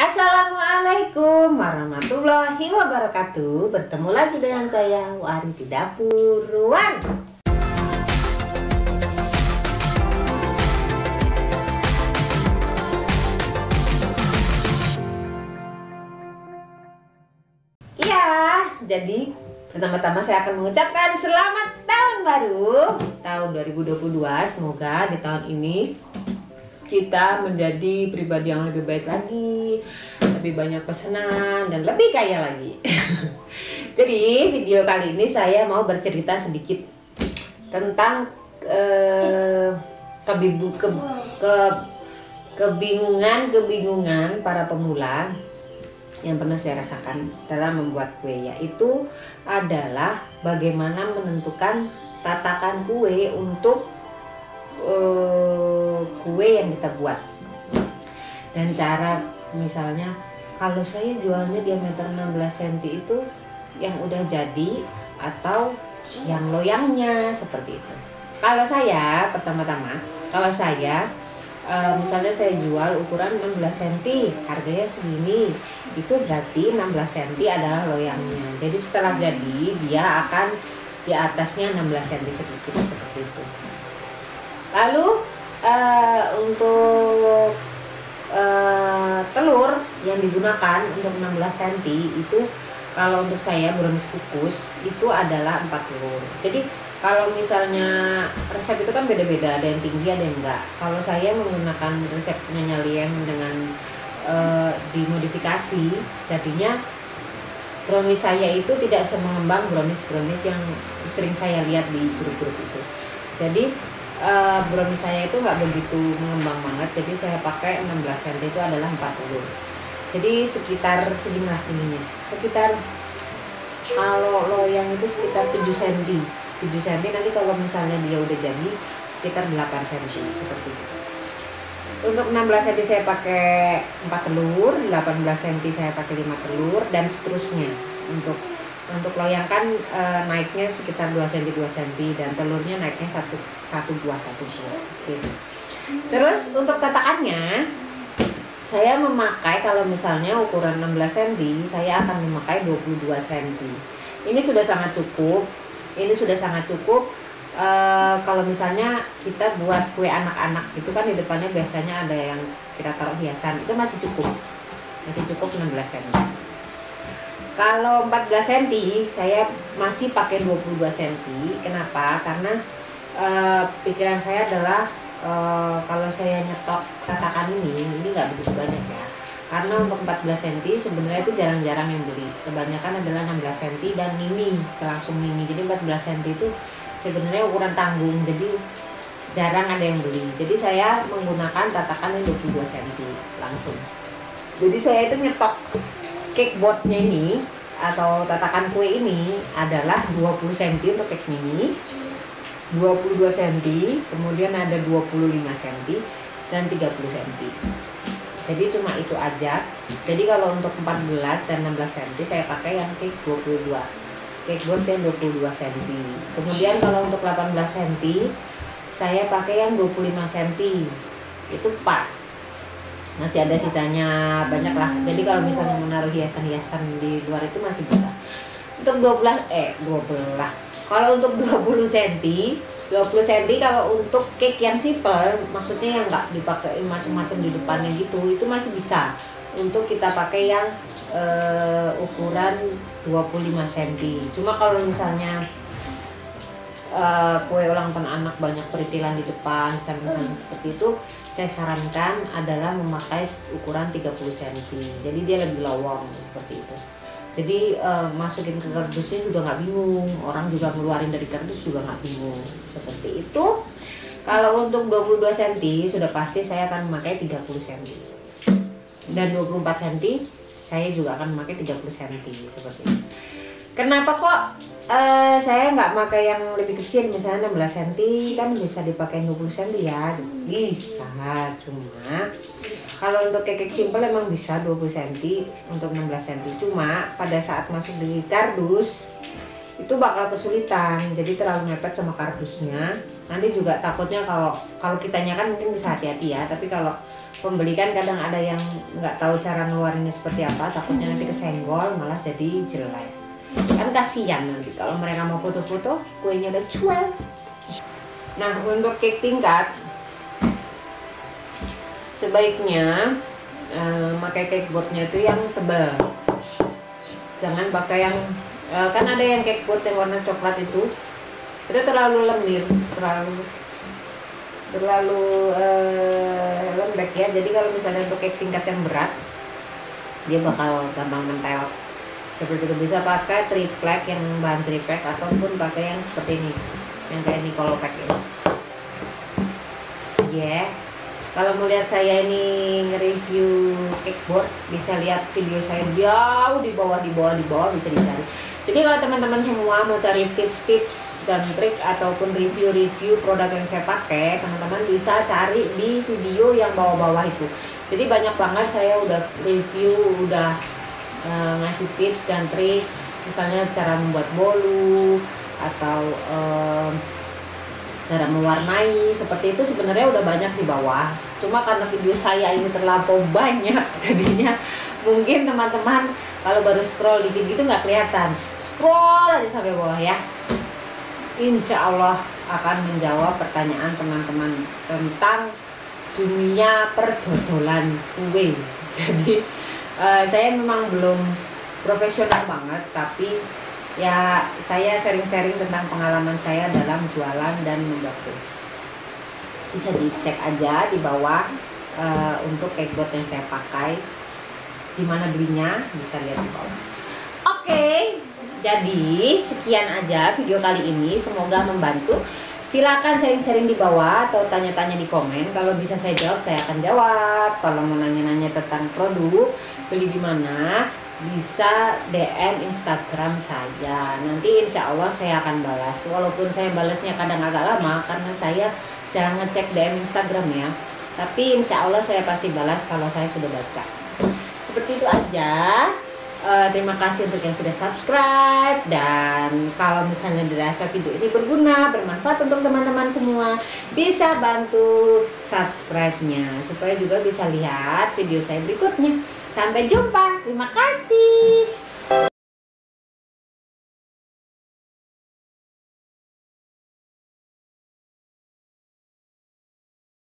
Assalamualaikum warahmatullahi wabarakatuh. Bertemu lagi dengan saya Wari di Dapur Wan. Ya, jadi pertama-tama saya akan mengucapkan selamat tahun baru tahun 2022. Semoga di tahun ini kita menjadi pribadi yang lebih baik lagi, lebih banyak pesanan, dan lebih kaya lagi. Jadi video kali ini saya mau bercerita sedikit tentang kebingungan para pemula yang pernah saya rasakan dalam membuat kue, yaitu adalah bagaimana menentukan tatakan kue untuk kue yang kita buat. Dan cara misalnya kalau saya jualnya diameter 16 cm itu yang udah jadi atau yang loyangnya, seperti itu. Kalau saya pertama-tama, misalnya saya jual ukuran 16 cm, harganya segini, itu berarti 16 cm adalah loyangnya. Jadi setelah jadi dia akan di atasnya 16 cm sedikit, seperti itu. Lalu untuk telur yang digunakan untuk 16 cm itu, kalau untuk saya brownies kukus itu adalah 4 telur. Jadi kalau misalnya resep itu kan beda-beda, ada yang tinggi ada yang enggak. Kalau saya menggunakan resepnya Nyalien dengan dimodifikasi, jadinya brownies saya itu tidak semengembang brownies yang sering saya lihat di grup-grup itu. Jadi brownies saya itu nggak begitu mengembang banget, jadi saya pakai 16 cm itu adalah 4 telur. Jadi sekitar seginilah tingginya, sekitar kalau loyang itu sekitar 7 cm. 7 cm nanti kalau misalnya dia udah jadi sekitar 8 cm, seperti itu. Untuk 16 cm saya pakai 4 telur, 18 cm saya pakai 5 telur, dan seterusnya. Untuk loyang kan naiknya sekitar 2 cm dan telurnya naiknya satu buah seperti itu. Terus untuk tatakannya saya memakai, kalau misalnya ukuran 16 cm saya akan memakai 22 cm. Ini sudah sangat cukup. Kalau misalnya kita buat kue anak-anak itu kan di depannya biasanya ada yang kita taruh hiasan, itu masih cukup 16 cm. Kalau 14 cm saya masih pakai 22 cm. Kenapa? Karena pikiran saya adalah kalau saya nyetok tatakan ini nggak begitu banyak ya. Karena untuk 14 cm sebenarnya itu jarang-jarang yang beli. Kebanyakan adalah 16 cm dan mini, langsung mini. Jadi 14 cm itu sebenarnya ukuran tanggung, jadi jarang ada yang beli. Jadi saya menggunakan tatakan yang 22 cm langsung. Jadi saya itu nyetok cake boardnya ini atau tatakan kue ini adalah 20 cm untuk cake mini, 22 cm, kemudian ada 25 cm dan 30 cm. Jadi cuma itu aja. Jadi kalau untuk 14 dan 16 cm saya pakai yang cake 22, cake board yang 22 cm. Kemudian kalau untuk 18 cm saya pakai yang 25 cm, itu pas, masih ada sisanya banyak lah. Jadi kalau misalnya menaruh hiasan-hiasan di luar itu masih bisa. Untuk 12 kalau untuk 20 cm kalau untuk cake yang simple, maksudnya yang nggak dipakai macam-macam di depannya gitu, itu masih bisa untuk kita pakai yang ukuran 25 cm. Cuma kalau misalnya kue ulang tahun anak banyak peritilan di depan, samping-samping seperti itu, saya sarankan adalah memakai ukuran 30 cm. Jadi dia lebih lowong, seperti itu. Jadi masukin ke kardusnya juga nggak bingung, orang juga ngeluarin dari kardus juga nggak bingung, seperti itu. Kalau untuk 22 cm sudah pasti saya akan memakai 30 cm, dan 24 cm saya juga akan memakai 30 cm, seperti itu. Kenapa kok saya nggak pakai yang lebih kecil, misalnya 16 cm kan bisa dipakai 20 cm ya, bisa. Cuma kalau untuk cake simple emang bisa 20 cm untuk 16 cm. Cuma pada saat masuk di kardus itu bakal kesulitan, jadi terlalu mepet sama kardusnya. Nanti juga takutnya kalau kitanya kan mungkin bisa hati-hati ya, tapi kalau pembeli kan kadang ada yang nggak tahu cara ngeluarinnya seperti apa, takutnya nanti kesenggol malah jadi jelek. Kan kasihan nanti kalau mereka mau foto-foto kuenya udah cuel. Nah, untuk cake tingkat sebaiknya pakai cake boardnya itu yang tebal. Jangan pakai yang kan ada yang cake board yang warna coklat itu terlalu lemir, terlalu lembek ya. Jadi kalau misalnya untuk cake tingkat yang berat dia bakal gampang mentel. Seperti itu bisa pakai triplek yang bahan triplek ataupun pakai yang seperti ini yang kayak Nicolo pack ini. Ya, kalau melihat saya ini nge-review cake board bisa lihat video saya jauh di bawah bisa dicari. Jadi kalau teman-teman semua mau cari tips-tips dan trik ataupun review-review produk yang saya pakai, teman-teman bisa cari di video yang bawah-bawah itu. Jadi banyak banget saya udah review, udah ngasih tips dan trik, misalnya cara membuat bolu atau cara mewarnai seperti itu, sebenarnya udah banyak di bawah. Cuma karena video saya ini terlampau banyak, jadinya mungkin teman-teman kalau baru scroll dikit gitu nggak kelihatan. Scroll aja sampai bawah ya. Insya Allah akan menjawab pertanyaan teman-teman tentang dunia perdodolan kue. Jadi saya memang belum profesional banget, tapi ya saya sharing-sharing tentang pengalaman saya dalam jualan dan membuat kue. Bisa dicek aja di bawah untuk cake board yang saya pakai, dimana belinya bisa lihat di bawah. Oke, jadi sekian aja video kali ini, semoga membantu. Silakan sharing-sharing di bawah atau tanya-tanya di komen. Kalau bisa saya jawab, saya akan jawab. Kalau mau nanya-nanya tentang produk, beli di mana, bisa DM Instagram saya. Nanti insya Allah saya akan balas. Walaupun saya balasnya kadang agak lama karena saya jarang ngecek DM Instagram ya. Tapi insya Allah saya pasti balas kalau saya sudah baca. Seperti itu aja. Terima kasih untuk yang sudah subscribe, dan kalau misalnya dirasa video ini berguna, bermanfaat untuk teman-teman semua, bisa bantu subscribe-nya supaya juga bisa lihat video saya berikutnya. Sampai jumpa, terima kasih.